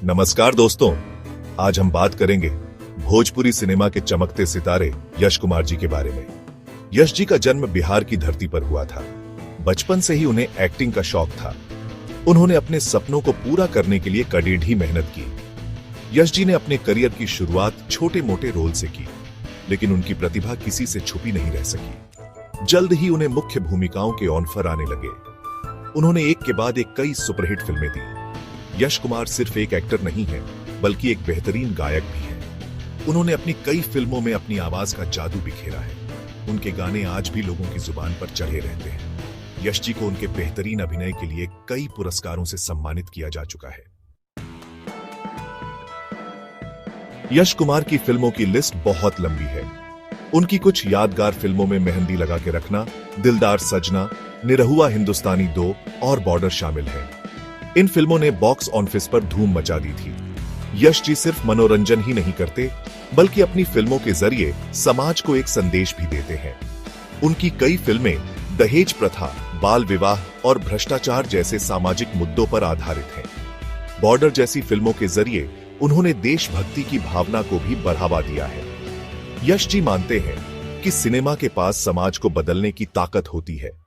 नमस्कार दोस्तों, आज हम बात करेंगे भोजपुरी सिनेमा के चमकते सितारे यश कुमार जी के बारे में। यश जी का जन्म बिहार की धरती पर हुआ था। बचपन से ही उन्हें एक्टिंग का शौक था। उन्होंने अपने सपनों को पूरा करने के लिए कड़ीढ़ी मेहनत की। यश जी ने अपने करियर की शुरुआत छोटे मोटे रोल से की, लेकिन उनकी प्रतिभा किसी से छुपी नहीं रह सकी। जल्द ही उन्हें मुख्य भूमिकाओं के ऑफर आने लगे। उन्होंने एक के बाद एक कई सुपरहिट फिल्में दी। यश कुमार सिर्फ एक एक्टर नहीं है, बल्कि एक बेहतरीन गायक भी है। उन्होंने अपनी कई फिल्मों में अपनी आवाज का जादू बिखेरा है। उनके गाने आज भी लोगों की जुबान पर चढ़े रहते हैं। यश जी को उनके बेहतरीन अभिनय के लिए कई पुरस्कारों से सम्मानित किया जा चुका है। यश कुमार की फिल्मों की लिस्ट बहुत लंबी है। उनकी कुछ यादगार फिल्मों में मेहंदी लगा के रखना, दिलदार सजना, निरहुआ हिंदुस्तानी 2 और बॉर्डर शामिल है। इन फिल्मों ने बॉक्स ऑफिस पर धूम मचा दी थी। यश जी सिर्फ मनोरंजन ही नहीं करते, बल्कि अपनी फिल्मों के जरिए समाज को एक संदेश भी देते हैं। उनकी कई फिल्में दहेज प्रथा, बाल विवाह और भ्रष्टाचार जैसे सामाजिक मुद्दों पर आधारित हैं। बॉर्डर जैसी फिल्मों के जरिए उन्होंने देशभक्ति की भावना को भी बढ़ावा दिया है। यश जी मानते हैं कि सिनेमा के पास समाज को बदलने की ताकत होती है।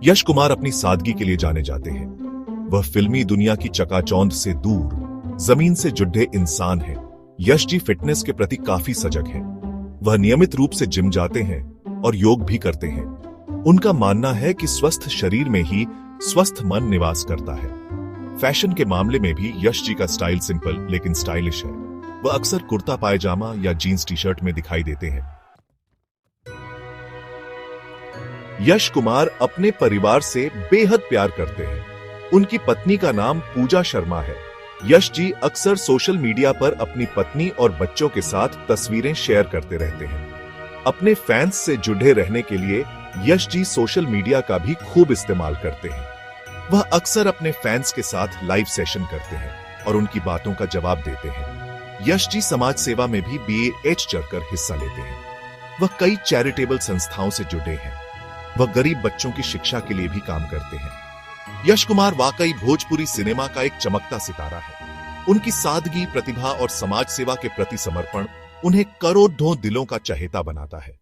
यश कुमार अपनी सादगी के लिए जाने जाते हैं। वह फिल्मी दुनिया की चकाचौंध से दूर जमीन से जुड़े इंसान हैं। यश जी फिटनेस के प्रति काफी सजग हैं। वह नियमित रूप से जिम जाते हैं और योग भी करते हैं। उनका मानना है कि स्वस्थ शरीर में ही स्वस्थ मन निवास करता है। फैशन के मामले में भी यश जी का स्टाइल सिंपल लेकिन स्टाइलिश है। वह अक्सर कुर्ता पायजामा या जीन्स टी शर्ट में दिखाई देते हैं। यश कुमार अपने परिवार से बेहद प्यार करते हैं। उनकी पत्नी का नाम पूजा शर्मा है। यश जी अक्सर सोशल मीडिया पर अपनी पत्नी और बच्चों के साथ तस्वीरें शेयर करते रहते हैं। अपने फैंस से जुड़े रहने के लिए यश जी सोशल मीडिया का भी खूब इस्तेमाल करते हैं। वह अक्सर अपने फैंस के साथ लाइव सेशन करते हैं और उनकी बातों का जवाब देते हैं। यश जी समाज सेवा में भी BAH चढ़कर हिस्सा लेते हैं। वह कई चैरिटेबल संस्थाओं से जुड़े हैं। वह गरीब बच्चों की शिक्षा के लिए भी काम करते हैं। यश कुमार वाकई भोजपुरी सिनेमा का एक चमकता सितारा है। उनकी सादगी, प्रतिभा और समाज सेवा के प्रति समर्पण उन्हें करोड़ों दिलों का चहेता बनाता है।